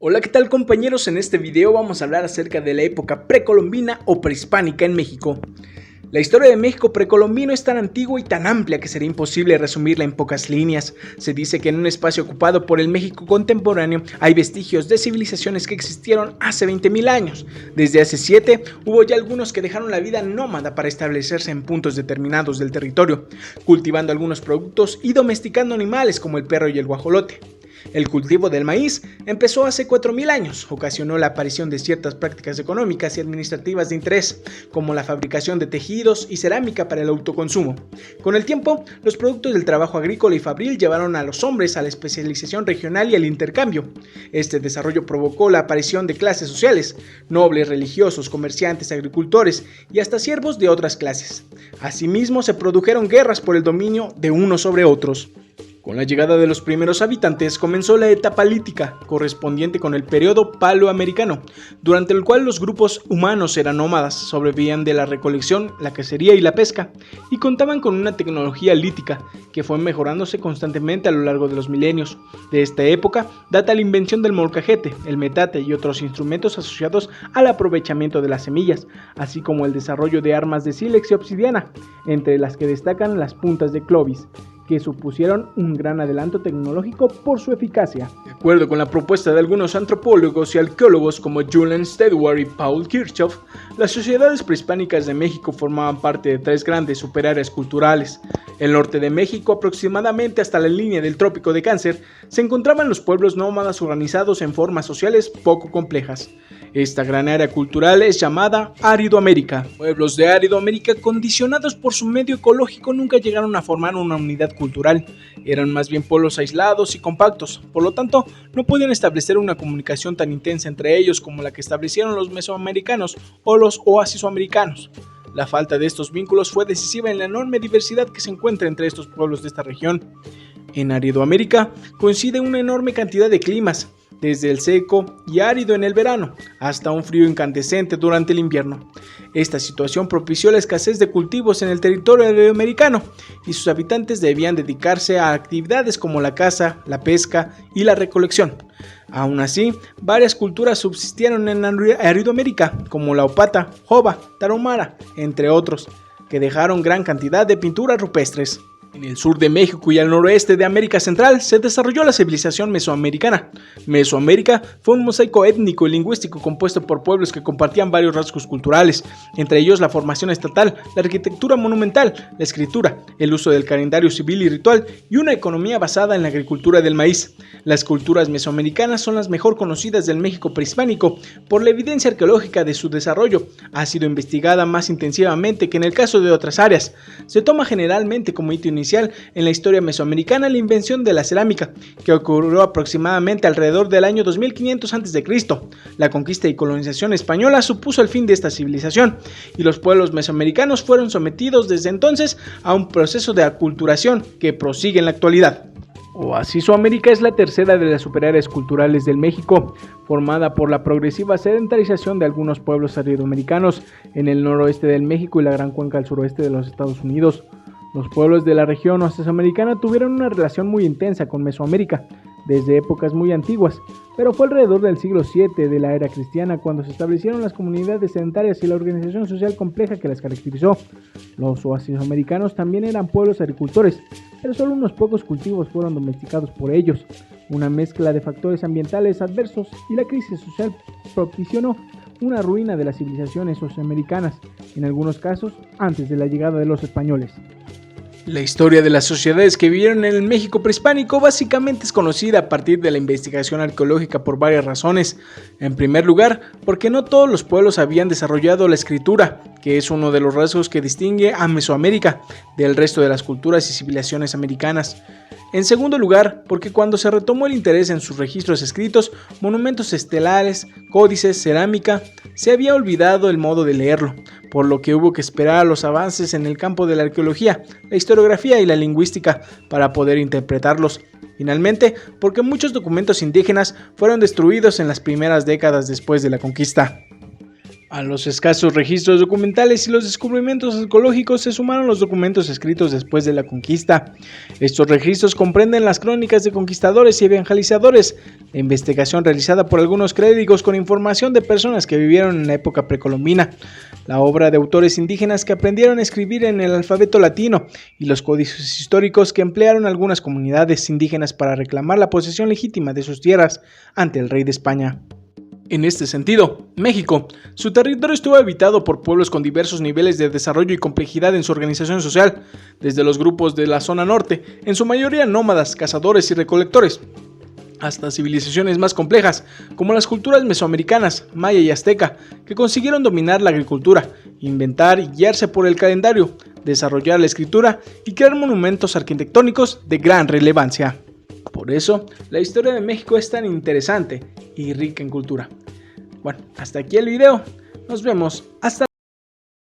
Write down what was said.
Hola, ¿qué tal compañeros? En este video vamos a hablar acerca de la época precolombina o prehispánica en México. La historia de México precolombino es tan antigua y tan amplia que sería imposible resumirla en pocas líneas. Se dice que en un espacio ocupado por el México contemporáneo hay vestigios de civilizaciones que existieron hace 20.000 años. Desde hace 7 hubo ya algunos que dejaron la vida nómada para establecerse en puntos determinados del territorio, cultivando algunos productos y domesticando animales como el perro y el guajolote. El cultivo del maíz empezó hace 4.000 años, ocasionó la aparición de ciertas prácticas económicas y administrativas de interés, como la fabricación de tejidos y cerámica para el autoconsumo. Con el tiempo, los productos del trabajo agrícola y fabril llevaron a los hombres a la especialización regional y al intercambio. Este desarrollo provocó la aparición de clases sociales, nobles, religiosos, comerciantes, agricultores y hasta siervos de otras clases. Asimismo, se produjeron guerras por el dominio de unos sobre otros. Con la llegada de los primeros habitantes comenzó la etapa lítica, correspondiente con el periodo paleoamericano, durante el cual los grupos humanos eran nómadas, sobrevivían de la recolección, la cacería y la pesca, y contaban con una tecnología lítica, que fue mejorándose constantemente a lo largo de los milenios. De esta época data la invención del molcajete, el metate y otros instrumentos asociados al aprovechamiento de las semillas, así como el desarrollo de armas de sílex y obsidiana, entre las que destacan las puntas de Clovis, que supusieron un gran adelanto tecnológico por su eficacia. De acuerdo con la propuesta de algunos antropólogos y arqueólogos como Julian Stedward y Paul Kirchhoff, las sociedades prehispánicas de México formaban parte de 3 grandes superáreas culturales. El norte de México, aproximadamente hasta la línea del Trópico de Cáncer, se encontraban los pueblos nómadas organizados en formas sociales poco complejas. Esta gran área cultural es llamada Aridoamérica. Pueblos de Aridoamérica, condicionados por su medio ecológico, nunca llegaron a formar una unidad cultural. Eran más bien pueblos aislados y compactos, por lo tanto, no podían establecer una comunicación tan intensa entre ellos como la que establecieron los mesoamericanos o los oasisoamericanos. La falta de estos vínculos fue decisiva en la enorme diversidad que se encuentra entre estos pueblos de esta región. En Aridoamérica coincide una enorme cantidad de climas, desde el seco y árido en el verano hasta un frío incandescente durante el invierno. Esta situación propició la escasez de cultivos en el territorio aridoamericano y sus habitantes debían dedicarse a actividades como la caza, la pesca y la recolección. Aún así, varias culturas subsistieron en Aridoamérica, como la Opata, Jova, Tarahumara, entre otros, que dejaron gran cantidad de pinturas rupestres. En el sur de México y al noroeste de América Central se desarrolló la civilización mesoamericana. Mesoamérica fue un mosaico étnico y lingüístico compuesto por pueblos que compartían varios rasgos culturales, entre ellos la formación estatal, la arquitectura monumental, la escritura, el uso del calendario civil y ritual y una economía basada en la agricultura del maíz. Las culturas mesoamericanas son las mejor conocidas del México prehispánico por la evidencia arqueológica de su desarrollo. Ha sido investigada más intensivamente que en el caso de otras áreas. Se toma generalmente como hito inicial en la historia mesoamericana la invención de la cerámica, que ocurrió aproximadamente alrededor del año 2500 a.C. La conquista y colonización española supuso el fin de esta civilización, y los pueblos mesoamericanos fueron sometidos desde entonces a un proceso de aculturación que prosigue en la actualidad. Oasisoamérica es la tercera de las superáreas culturales del México, formada por la progresiva sedentarización de algunos pueblos aridoamericanos en el noroeste del México y la gran cuenca al suroeste de los Estados Unidos. Los pueblos de la región oasisoamericana tuvieron una relación muy intensa con Mesoamérica desde épocas muy antiguas, pero fue alrededor del siglo VII de la era cristiana cuando se establecieron las comunidades sedentarias y la organización social compleja que las caracterizó. Los oasisoamericanos también eran pueblos agricultores, pero solo unos pocos cultivos fueron domesticados por ellos. Una mezcla de factores ambientales adversos y la crisis social propició una ruina de las civilizaciones oasisoamericanas, en algunos casos antes de la llegada de los españoles. La historia de las sociedades que vivieron en el México prehispánico básicamente es conocida a partir de la investigación arqueológica por varias razones. En primer lugar, porque no todos los pueblos habían desarrollado la escritura, que es uno de los rasgos que distingue a Mesoamérica del resto de las culturas y civilizaciones americanas. En segundo lugar, porque cuando se retomó el interés en sus registros escritos, monumentos estelares, códices, cerámica, se había olvidado el modo de leerlo, por lo que hubo que esperar a los avances en el campo de la arqueología, la historiografía y la lingüística para poder interpretarlos. Finalmente, porque muchos documentos indígenas fueron destruidos en las primeras décadas después de la conquista. A los escasos registros documentales y los descubrimientos arqueológicos se sumaron los documentos escritos después de la conquista. Estos registros comprenden las crónicas de conquistadores y evangelizadores, la investigación realizada por algunos clérigos con información de personas que vivieron en la época precolombina, la obra de autores indígenas que aprendieron a escribir en el alfabeto latino y los códices históricos que emplearon algunas comunidades indígenas para reclamar la posesión legítima de sus tierras ante el rey de España. En este sentido, México, su territorio estuvo habitado por pueblos con diversos niveles de desarrollo y complejidad en su organización social, desde los grupos de la zona norte, en su mayoría nómadas, cazadores y recolectores, hasta civilizaciones más complejas, como las culturas mesoamericanas, maya y azteca, que consiguieron dominar la agricultura, inventar y guiarse por el calendario, desarrollar la escritura y crear monumentos arquitectónicos de gran relevancia. Por eso, la historia de México es tan interesante y rica en cultura. Bueno, hasta aquí el video. Nos vemos hasta